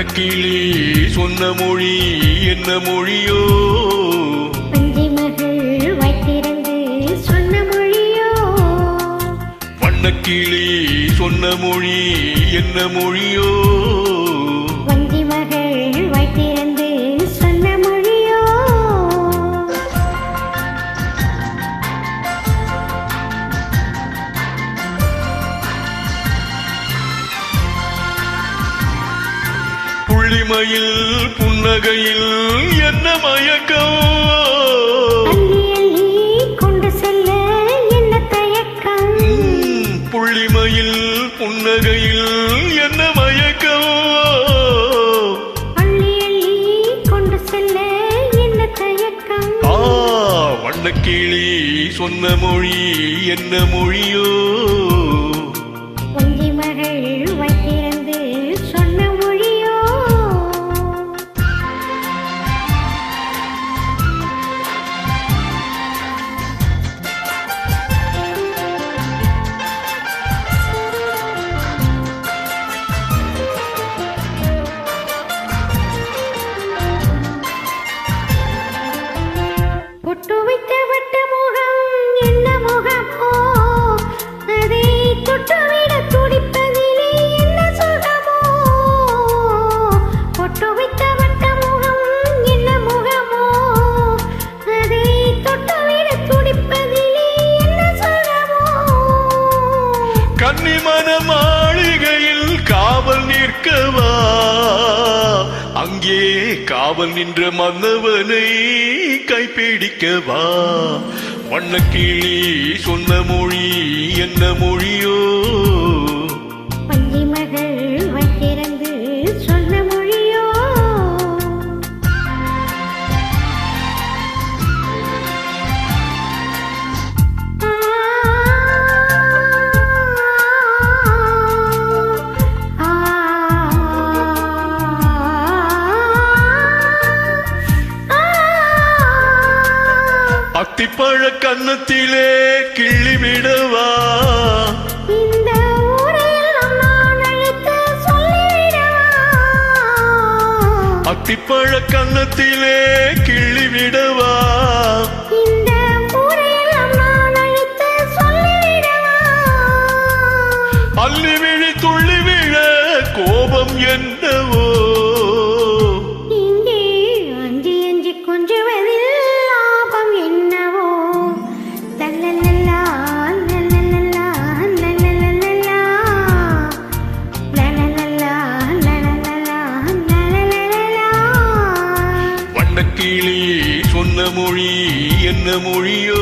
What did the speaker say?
வண்ணக்கிளி சொன்ன மொழி என்ன மொழியோ? வஞ்சி மகள் வைத்திருந்து சொன்ன மொழியோ? வண்ணக்கிளி சொன்ன மொழி என்ன மொழியோ? வஞ்சி மகள் வைத்திருந்து சொன்ன மொழியோ? புள்ளிமயில் புன்னகையில் என்ன மயக்கம்? அள்ளி கொண்டு செல்ல என்ன தயக்கம்? புள்ளிமயில் புன்னகையில் என்ன மயக்கம்? அள்ளி கொண்டு செல்ல என்ன தயக்கம்? வண்ணக்கிளி சொன்ன மொழி என்ன மொழியோ? வஞ்சி மகள் வைத்திருந்து சொன்ன மொழியோ? பொட்டு வைத்த வட்ட முகம் என்ன முகமோ? அதை தொட்டுவிட துடிப்பதிலே என்ன சுகமோ? பொட்டு வைத்த வட்ட முகம் என்ன முகமோ? அதை தொட்டுவிட துடிப்பதிலே என்ன சுகமோ? கன்னிமன மாளிகையில் காவல் நிற்கவா? அங்கே காவல் நின்ற மன்னவனை கைப்பிடிக்கவா? வண்ணக்கிளி சொன்ன மொழி என்ன மொழியோ? வஞ்சி மகள் வைத்திருந்து சொன்ன மொழியோ? அத்திப்பழ கன்னத்திலே கிள்ளி விடவா? இந்த ஊரையெல்லாம் நான் அழைத்து சொல்லிவிடவா? அத்திப்பழ கன்னத்திலே கிள்ளி விடவா? இந்த ஊரையெல்லாம் நான் அழைத்து சொல்லிவிடவா? அள்ளி விழி துள்ளி விழ கோபம் என்னவோ? இங்கே அஞ்சி அஞ்சி கொஞ்சுவதில் லாபம் என்னவோ? லல்லலல்லா, லல்லலல்லா, லல்லலல்லா, லல்லலல்லா, லல்லலல்லா, லல்லலல்லா. வண்ணக்கிளி சொன்ன மொழி என்ன மொழியோ?